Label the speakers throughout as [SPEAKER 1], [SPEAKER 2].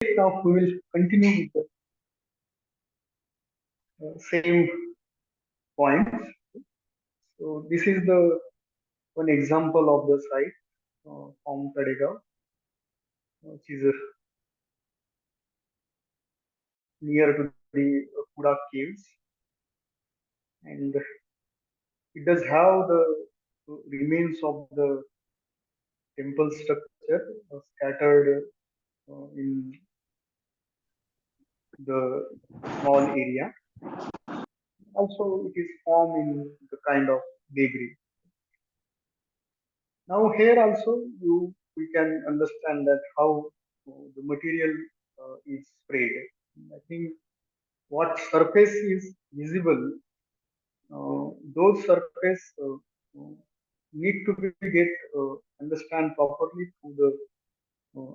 [SPEAKER 1] Now we will continue with the same points. So this is the one example of the site from Tadega, which is near to the Kuda caves, and it does have the remains of the temple structure scattered in the small area. Also, it is formed in the kind of debris. Now here also we can understand that how the material is spread. I think what surface is visible, those surface uh, need to be get understand properly through the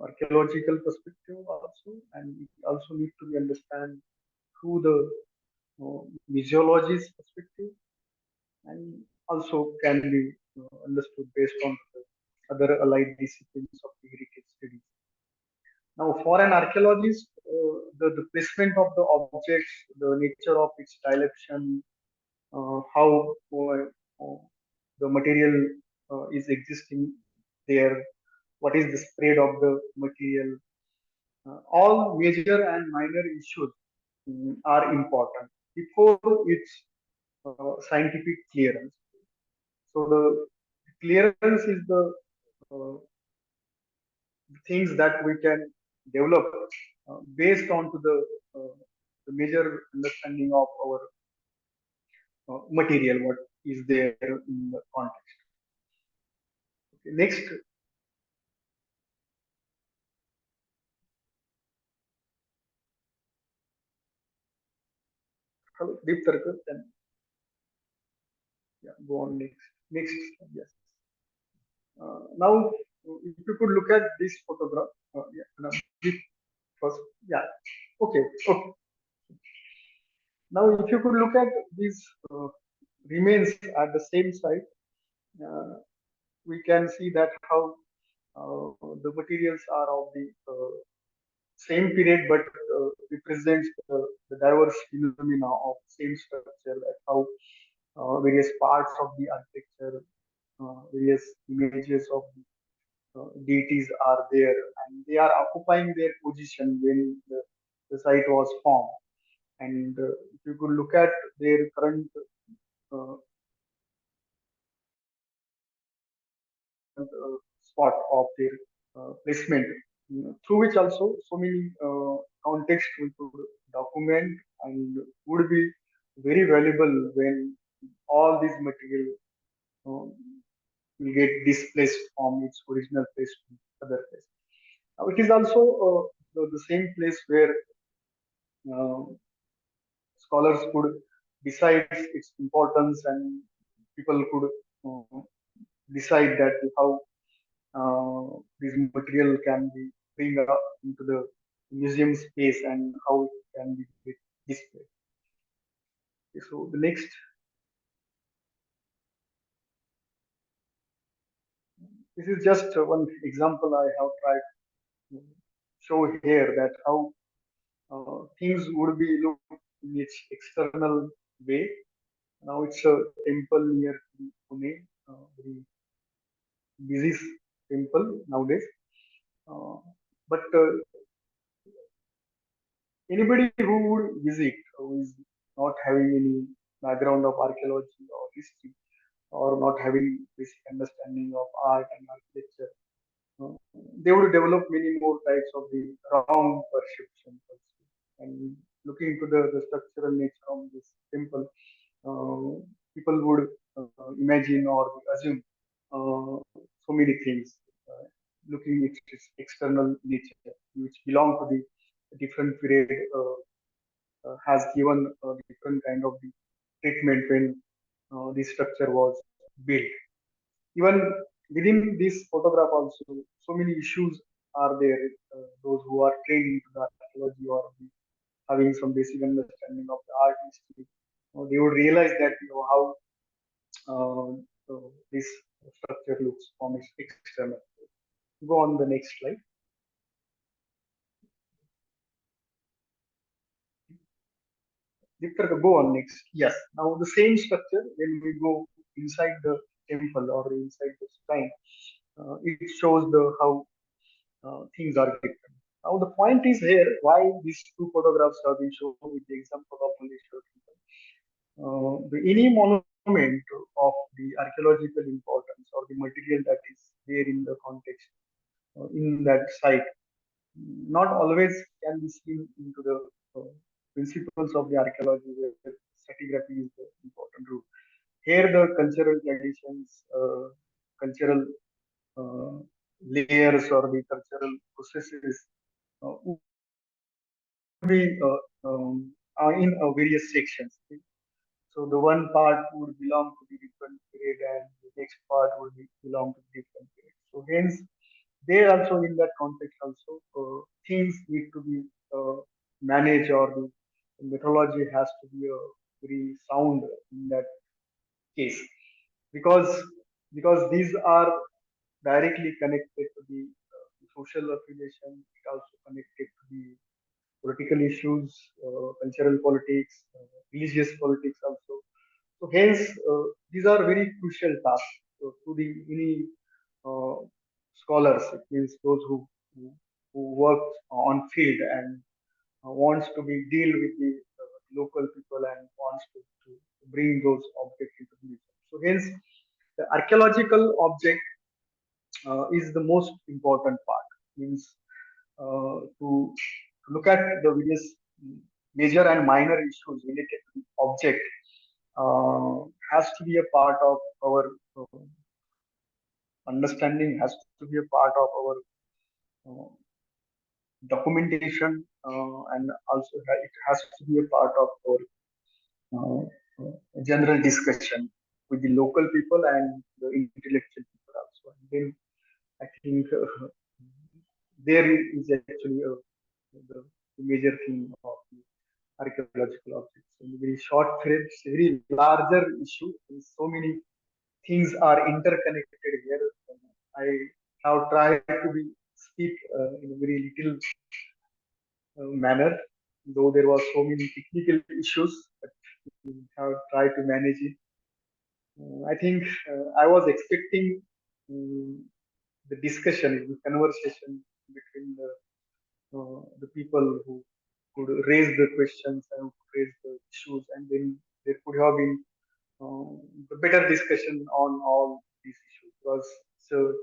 [SPEAKER 1] archaeological perspective also, and it also need to be understand through the physiologist perspective, and also can be understood based on the other allied disciplines of the heritage studies. Now, for an archaeologist, the placement of the objects, the nature of its dilapidation, how the material is existing there, what is the spread of the material, all major and minor issues are important before its scientific clearance. So the clearance is uh, the things that we can develop based on to the major understanding of our material, what is there in the context. Okay, next, deep circle, then yeah, go on next. Next, yes. Now, if you could look at this photograph, yeah, no, this first, yeah, okay, okay. Now, if you could look at these remains at the same site, uh, we can see that how the materials are of the same period but represents the diverse phenomena of same structure, like how various parts of the architecture, various images of deities are there, and they are occupying their position when the site was formed. And if you could look at their current uh, spot of their placement, through which also so many context we could document and would be very valuable when all these material uh, will get displaced from its original place to other place. Now, it is also the same place where uh, scholars could decide its importance, and people could decide that how this material can be bring up into the museum space and how it can be displayed. Okay, so the next, this is just one example I have tried to show here that how things would be looked in its external way. Now it's a temple near Pune, very busy temple nowadays. Uh, but anybody who would visit who is not having any background of archaeology or history, or not having basic understanding of art and architecture, uh, they would develop many more types of the wrong perceptions also. And looking to the structural nature of this temple, people would imagine or assume uh, so many things, uh, looking at its external nature, which belong to the different period, has given a different kind of the treatment when the structure was built. Even within this photograph also, so many issues are there. Those who are trained into the archaeology or having some basic understanding of the art history, they would realize that how this structure looks from its external. Go on the next slide. Victor, go on next. Yes. Now the same structure when we go inside the temple or inside the shrine, it shows the how things are different. Now the point is here why these two photographs have been shown with the example of Maleshwar temple. Any monument of the archaeological importance or the material that is there in the context in that site not always can be seen into the principles of the archaeology where stratigraphy is the important rule. Here, the cultural traditions, cultural uh, layers, or the cultural processes would be in various sections. So the one part would belong to the different period, and the next part would belong to different period. So hence, there also in that context also things need to be managed, or the methodology has to be very sound in that case, because these are directly connected to the social affiliation. It also connected to the political issues, cultural politics, religious politics also. So hence, these are very crucial tasks to the any uh, scholars. It means those who work on field and wants to be deal with the local people and wants to bring those objects into the museum. So hence, the archaeological object is the most important part. Means to look at the various major and minor issues related to the object has to be a part of our understanding, has to be a part of our uh, documentation, and also it has to be a part of our general discussion with the local people and the intellectual people also. And then I think there is actually the major theme of the archaeological objects. In a very short frame, it's a very larger issue. So many things are interconnected here. I have tried to be speak in a very little manner, though there was so many technical issues, but we have tried to manage it. I think I was expecting um, the discussion, the conversation between the people who could raise the questions and raise the issues, and then there could have been a better discussion on all these issues. Because so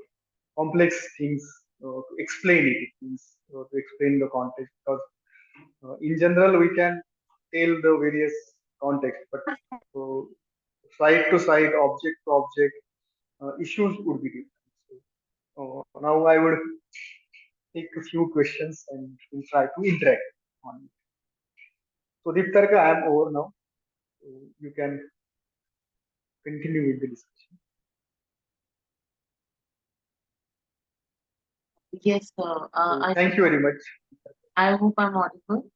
[SPEAKER 1] complex things to explain it. It means to explain the context. Because in general we can tell the various context, but uh, site to site, object to object, issues would be different. So now I would take a few questions and we'll try to interact on it. So Deeptarka, I am over now. So you can continue with the discussion.
[SPEAKER 2] Yes,
[SPEAKER 1] So thank you very much.
[SPEAKER 2] I hope I'm audible.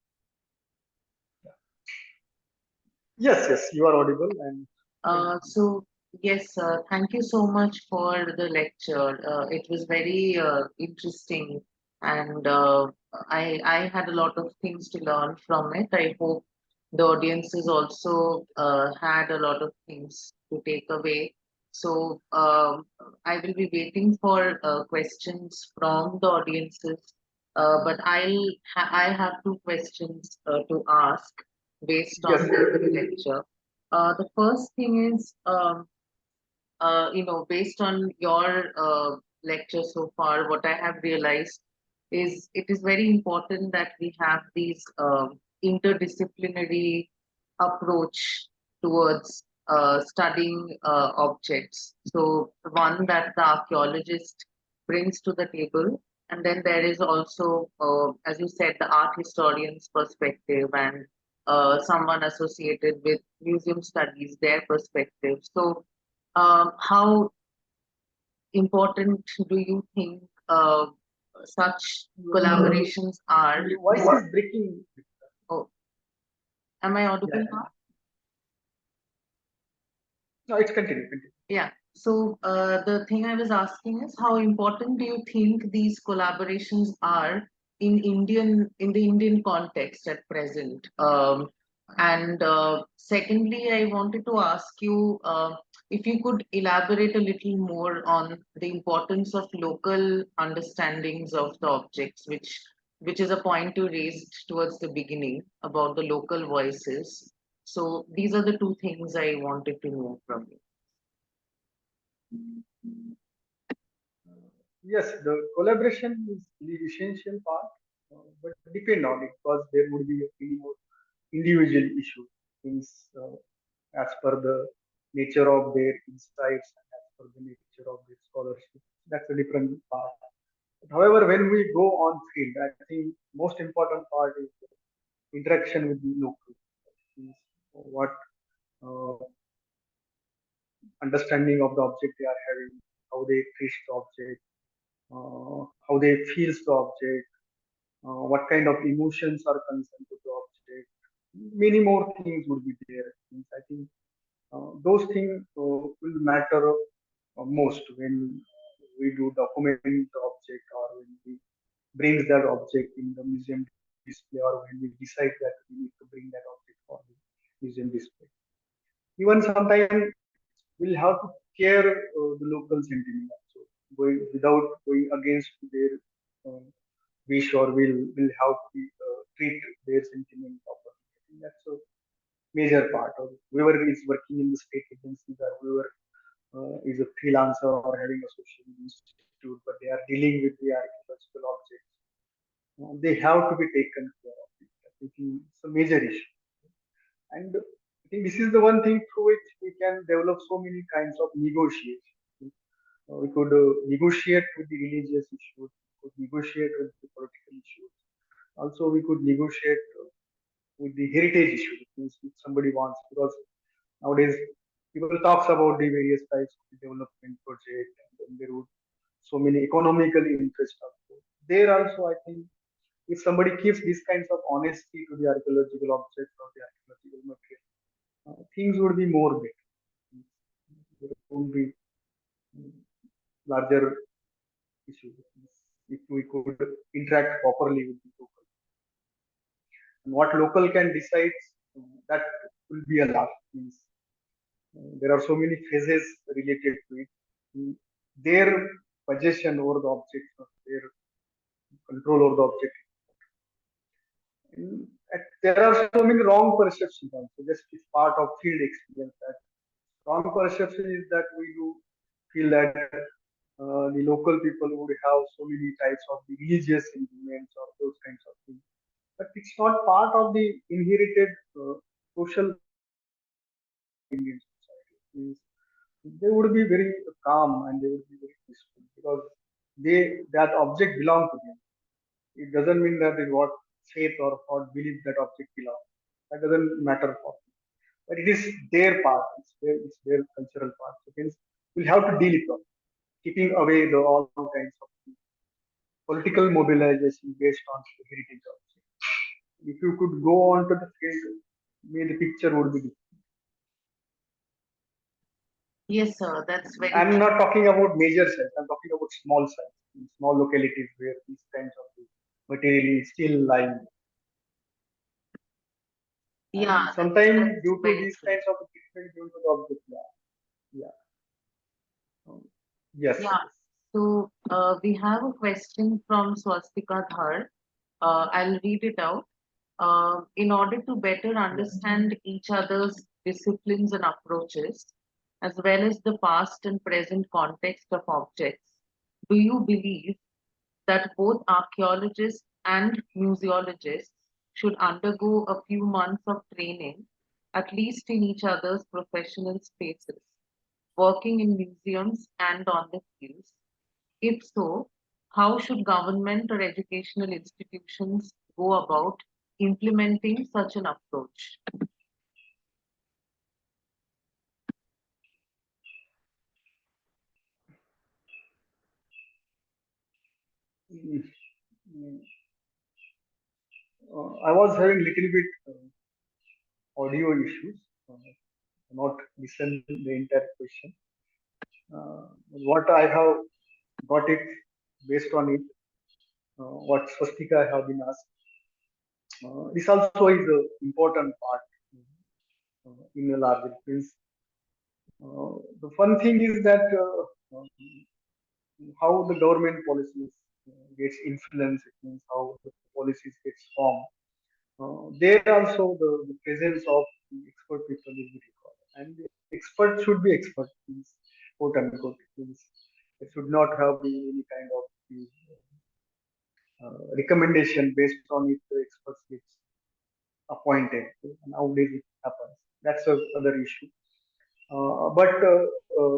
[SPEAKER 1] Yes, yes, you are audible and
[SPEAKER 2] So yes, thank you so much for the lecture. It was very interesting, and I had a lot of things to learn from it. I hope the audiences also had a lot of things to take away. So I will be waiting for questions from the audiences, but I have two questions to ask based
[SPEAKER 1] yes,
[SPEAKER 2] on the lecture. The first thing is, based on your lecture so far, what I have realized is it is very important that we have these interdisciplinary approach towards studying objects. So one that the archaeologist brings to the table, and then there is also, as you said, the art historian's perspective and someone associated with museum studies, their perspective. So how important do you think such
[SPEAKER 1] your
[SPEAKER 2] collaborations are?
[SPEAKER 1] voice is breaking.
[SPEAKER 2] Oh, am I
[SPEAKER 1] Yeah,
[SPEAKER 2] audible
[SPEAKER 1] yeah.
[SPEAKER 2] now?
[SPEAKER 1] No, it's continue, continue.
[SPEAKER 2] Yeah. So the thing I was asking is how important do you think these collaborations are in the Indian context at present? And secondly, I wanted to ask you if you could elaborate a little more on the importance of local understandings of the objects, which is a point you raised towards the beginning about the local voices. So these are the two things I wanted to know from
[SPEAKER 1] Yes, the collaboration is the essential part, but depend on it because there would be many more individual issues things as per the nature of their insights and as per the nature of their scholarship. That's a different part. But however, when we go on field, I think most important part is the interaction with the local. Means what uh, understanding of the object they are having, how they treat the object, how they feel the object, what kind of emotions are concerned to the object. Many more things would be there. Means I think those things will matter most when we do document the object or when we bring that object in the museum display or when we decide that we need to bring that object for the museum display. Even sometimes we'll have to care the local sentiment also, going without going against their uh, wish or will have to treat their sentiment properly. I think that's a major part of whoever is working in the state agencies or whoever is a freelancer or having a social institute, but they are dealing with the archaeological objects. They have to be taken care of. I think it's a major issue. And I think this is the one thing through which we can develop so many kinds of negotiation. We could negotiate with the religious issues, we could negotiate with the political issues. Also, we could negotiate with the heritage issue, means if somebody wants, because nowadays people talks about the various types of development project, and then there would so many economical interest also. There also, I think if somebody gives these kinds of honesty to the archaeological objects or the archaeological material, things would be more better. There won't be larger issues if we could interact properly with the local. And what local can decide, that will be a lot. Means, there are so many phases related to it. Mm, Their possession over the object, or their control over the object. There are so many wrong perceptions also. Just it's part of field experience. That wrong perception is that we do feel that the local people would have so many types of the religious sentiments or those kinds of things. But it's not part of the inherited social Indian society. Means they would be very calm and they would be very peaceful because that object belong to them. It doesn't mean that is what faith or what belief that object belongs. That doesn't matter for them. But it is their part. It's their cultural part. So hence, we'll have to deal it with keeping away the all kinds of political mobilization based on the heritage object. If you could go on to the field, maybe the picture would be different.
[SPEAKER 2] you. Yes, sir, that's very
[SPEAKER 1] I'm not talking about major sites. I'm talking about small sites, small localities where these kinds of material is still lying.
[SPEAKER 2] yeah,
[SPEAKER 1] And
[SPEAKER 2] that's
[SPEAKER 1] sometimes due to
[SPEAKER 2] very
[SPEAKER 1] these
[SPEAKER 2] true.
[SPEAKER 1] kinds of treatment, due to the object, yeah. Um, yes,
[SPEAKER 2] Yeah.
[SPEAKER 1] yes.
[SPEAKER 2] So we have a question from Swastika Dhar. I'll read it out. In order to better
[SPEAKER 1] Yeah.
[SPEAKER 2] understand each other's disciplines and approaches, as well as the past and present context of objects, do you believe that both archaeologists and museologists should undergo a few months of training, at least in each other's professional spaces, working in museums and on the fields? If so, how should government or educational institutions go about implementing such an approach?
[SPEAKER 1] Mm, mm. I was having little bit audio issues, not listen the entire question. What I have got it based on it, what Swastika have been asked. This also is an important part. in a larger sense. The fun thing is that how the government policies gets influenced. It means how the policies gets formed. There also the presence of the expert people will be required, and the expert should be expert, means quote unquote. Means it should not have been any kind of recommendation based on it. The experts gets appointed. Nowadays it happens. That's another issue. But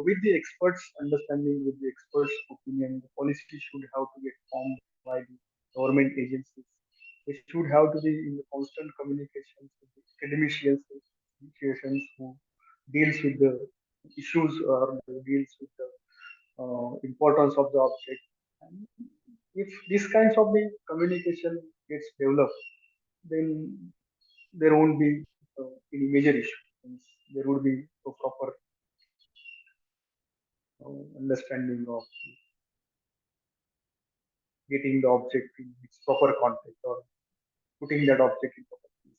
[SPEAKER 1] with the experts' understanding, with the experts' opinion, the policy should have to get formed by the government agencies. They should have to be in the constant communications with the academicians, institutions who deals with the issues or deals with the importance of the object. And if these kinds of the communication gets developed, then there won't be any major issue. Means there would be a proper understanding of getting the object in its proper context or putting that object in proper place.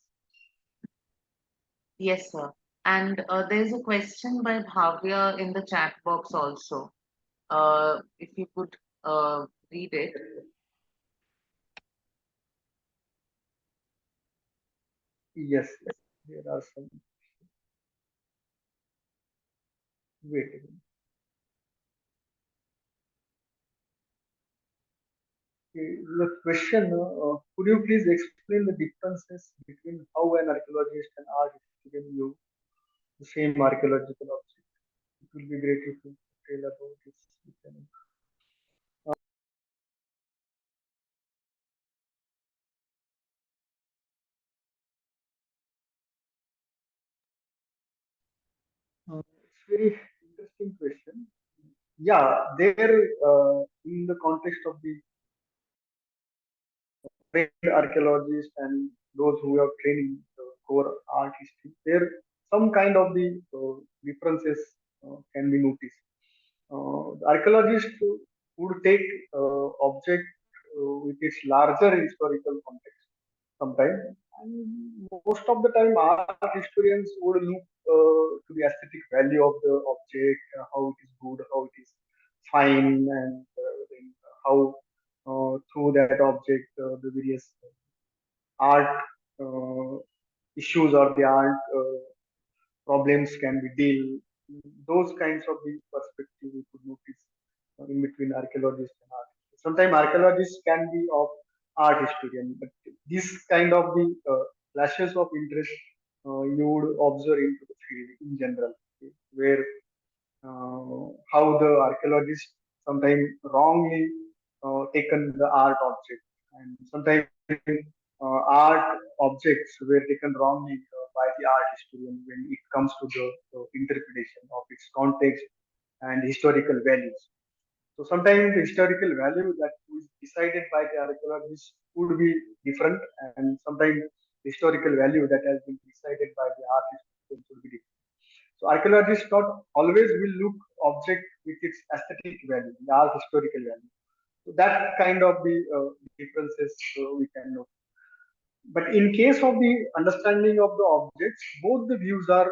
[SPEAKER 2] Yes, sir. And there's a question by Bhavya in the chat box also. If you could read it.
[SPEAKER 1] Yes, yes. There are some. Wait a minute. Okay, the question, could you please explain the differences between how an archaeologist and art historian view the same archaeological object? It will be great if you tell about this. It's very interesting question. Yeah, there in the context of the trained archaeologists and those who have training core art history, there some kind of the differences can be noticed. The archaeologist would take object with its larger historical context sometimes. And most of the time, art historians would look to the aesthetic value of the object, how it is good, how it is fine, and then how through that object the various art uh, issues or the art problems can be dealt. Those kinds of the perspective we could notice in between archaeologists and art. Sometimes archaeologists can be of art historian, but this kind of the flashes of interest you would observe into the field in general, okay, where how the archaeologists sometimes wrongly taken the art object, and sometimes art objects were taken wrongly by the art historian when it comes to the interpretation of its context and historical values. So sometimes the historical value that is decided by the archaeologist would be different, and sometimes the historical value that has been decided by the art historian would be different. So archaeologists not always will look object with its aesthetic value, the art historical value. So that kind of the differences we can know. But in case of the understanding of the objects, both the views are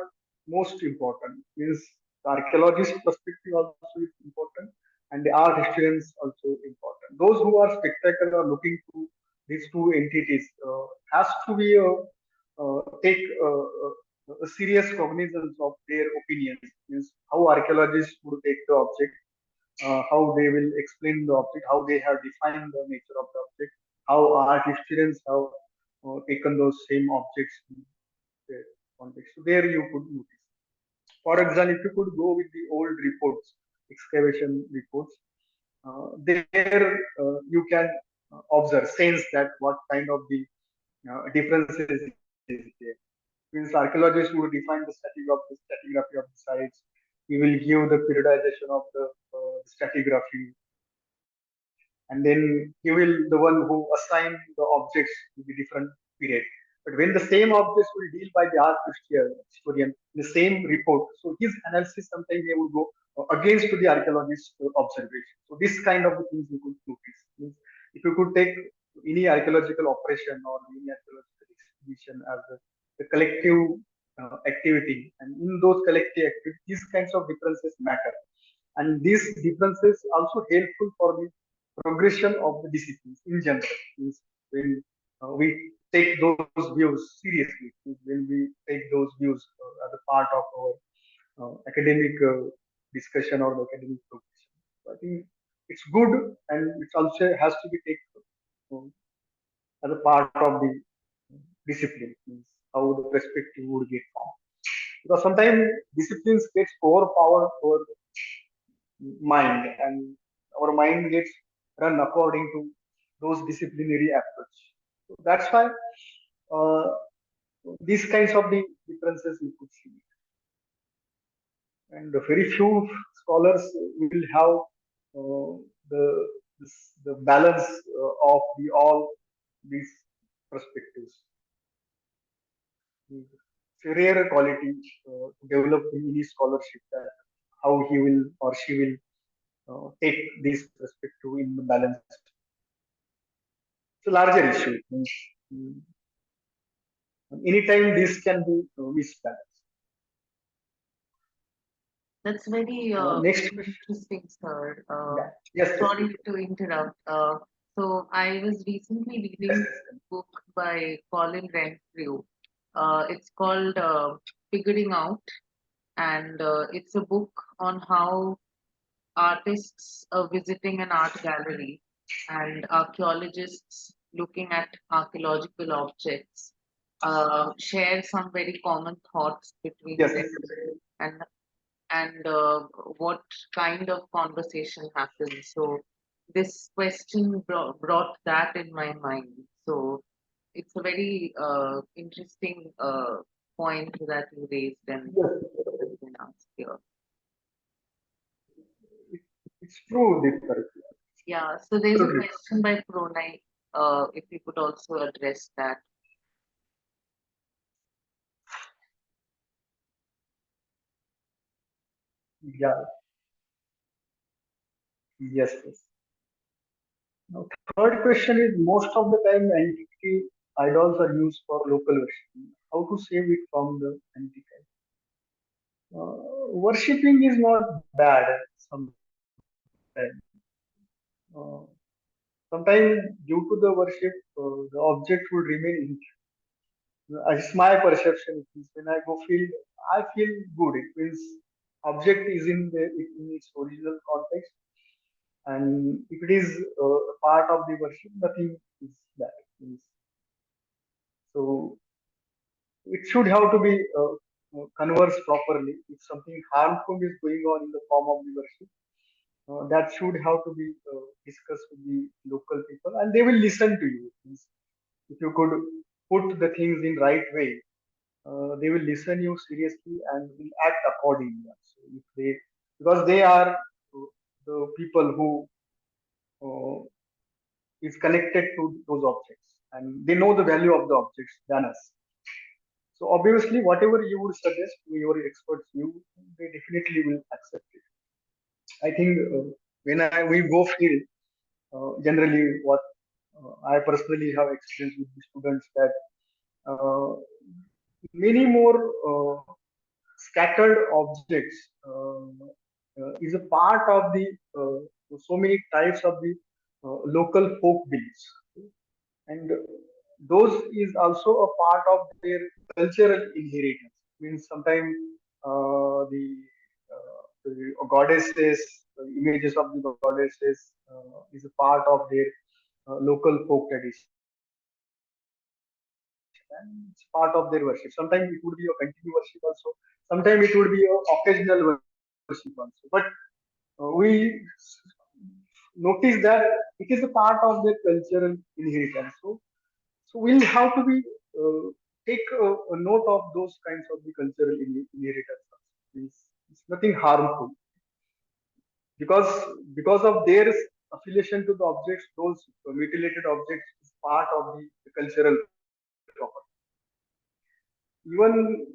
[SPEAKER 1] most important. Means the archaeologist perspective also is important, and the art historians also important. Those who are spectacular are looking to these two entities has to be take a serious cognizance of their opinions. Means how archaeologists would take the object, how they will explain the object, how they have defined the nature of the object, how art historians have taken those same objects in their context. So there you could notice. For example, if you could go with the old reports, excavation reports, there you can observe, sense that what kind of the differences is there. Means archaeologists would define the stratigraphy of the sites. He will give the periodization of the stratigraphy, and then he will the one who assign the objects to the different period. But when the same objects will deal by the art historian in the same report, so his analysis sometimes he will go against to the archaeologist's observation. So this kind of the things you could notice. Means if you could take any archaeological operation or any archaeological exhibition as the collective activity, and in those collective activities, these kinds of differences matter, and these differences also helpful for the progression of the disciplines in general. Means when we take those views seriously, when we take those views as a part of our academic discussion or the academic progression. So I think it's good, and it also has to be taken as a part of the discipline, means how the perspective would get formed. Because sometimes disciplines gets overpowered over mind, and our mind gets run according to those disciplinary approach. So that's why uh, these kinds of the differences we could see, and very few scholars will have the the balance of the all these perspectives. It's a rare quality to develop in any scholarship, that how he will or she will take this perspective in the balanced. It's a larger issue. Means, mm, anytime this can be misbalanced.
[SPEAKER 2] That's very
[SPEAKER 1] Next question.
[SPEAKER 2] interesting, sir.
[SPEAKER 1] Yeah. Yes, yes,
[SPEAKER 2] Sorry
[SPEAKER 1] please.
[SPEAKER 2] to interrupt. So I was recently
[SPEAKER 1] Yes,
[SPEAKER 2] reading a book by Colin Renfrew. It's called Figuring Out, and it's a book on how artists visiting an art gallery and archaeologists looking at archaeological objects share some very common thoughts between
[SPEAKER 1] yes,
[SPEAKER 2] them,
[SPEAKER 1] yes.
[SPEAKER 2] and what kind of conversation happens. So this question brought that in my mind. So it's a very interesting point that you raised and
[SPEAKER 1] Yes.
[SPEAKER 2] has been asked here.
[SPEAKER 1] It, it's true, Deepika.
[SPEAKER 2] Yeah, so there's a
[SPEAKER 1] Absolutely.
[SPEAKER 2] question by Pronay, if you could also address that.
[SPEAKER 1] Yeah. Yes, yes. Now, third question is, most of the time antiquity idols are used for local worship. How to save it from the antiquity? Worshipping is not bad sometimes. Uh, Sometimes due to the worship, the object would remain in. It's my perception. It is when I go field, I feel good. It means object is in its original context, and if it is a part of the worship, nothing is that. Means, so it should have to be conversed properly. If something harmful is going on in the form of the worship, that should have to be discussed with the local people, and they will listen to you. Means, if you could put the things in right way, they will listen you seriously and will act accordingly. So if they, because they are the people who is connected to those objects, and they know the value of the objects than us. So obviously, whatever you would suggest, your experts, they definitely will accept it. I think when we go field, generally what I personally have experienced with the students, that uh, many more scattered objects is a part of the so many types of the local folk beliefs, and those is also a part of their cultural inheritance. Means sometimes the goddesses, the images of the goddesses is a part of their local folk tradition, and it's part of their worship. Sometimes it would be a continuous worship also. Sometimes it would be a occasional worship also. But we notice that it is a part of their cultural inheritance. So we'll have to be take a note of those kinds of the cultural inheritance. It's nothing harmful, because of their affiliation to the objects, those mutilated objects is part of the cultural property. Even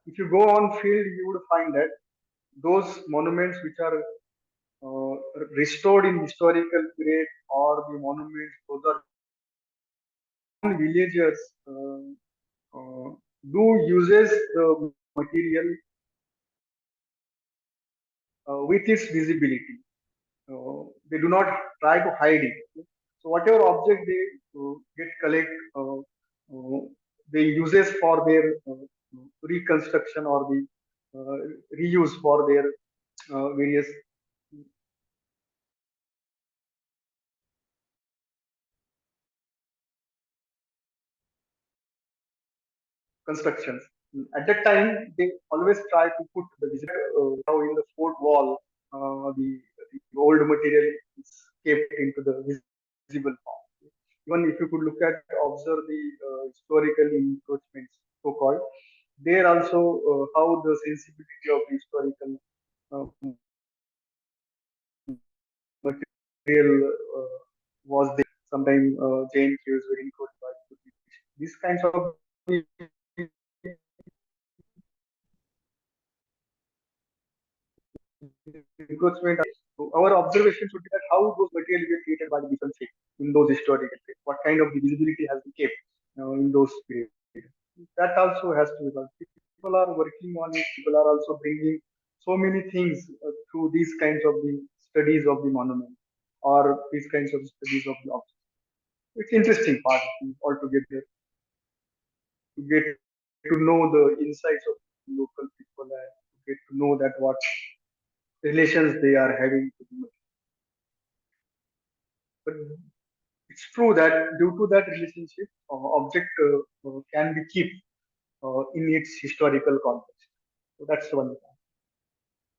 [SPEAKER 1] if you go on field, you would find that those monuments which are uh, restored in historical period, or the monuments, those are villagers. do uses the material with its visibility. They do not try to hide it. So whatever object they get collect, they uses for their reconstruction or the reuse for their various constructions. At that time, they always try to put the visible how in the fort wall, the old material is kept into the visible form. Even if you could look at observe the historical encroachments, so called, there also how the sensibility of the historical material was there. Sometimes Jain caves were encroached by the British. These kinds of encroachment. So our observation should be that how those materials were created by the different faith in those historical periods. What kind of the visibility has been kept in those periods. That also has to be done. People are working on it. People are also bringing so many things through these kinds of the studies of the monument or these kinds of studies of the objects. It's interesting part altogether to get to know the insights of local people and to get to know that what relations they are having to the material. But it's true that due to that relationship, object can be kept in its historical context. So that's one.